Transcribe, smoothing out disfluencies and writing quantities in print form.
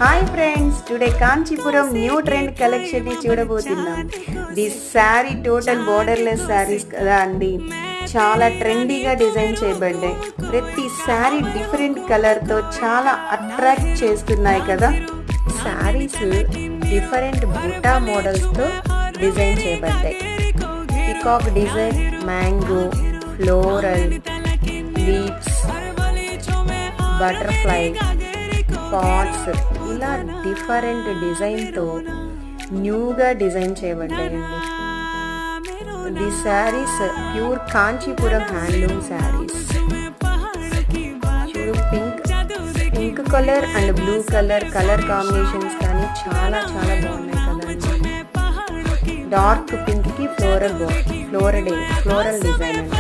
Hi friends, today Kanchipuram new trend collection ని చూడబోతున్నాం. This sari total borderless saris కదా అండి, చాలా ట్రెండీగా డిజైన్ చేయబడ్డాయి. ప్రతి శారీ డిఫరెంట్ కలర్తో చాలా అట్రాక్ట్ చేస్తున్నాయి కదా. శారీస్ డిఫరెంట్ బుటా మోడల్స్తో డిజైన్ చేయబడ్డాయి. Peacock design, mango, floral, leaves, butterfly, pots, ఇలా డిఫరెంట్ డిజైన్తో న్యూగా డిజైన్ చేయబడ్డాయండి. The saris pure Kanchipuram handloom saris. చూడు, pink colour and blue colour combinations కానీ చాలా చాలా బాగున్నాయి కదండి. డార్క్ పింక్ కి ఫ్లోరల్ డిజైన్ అండి.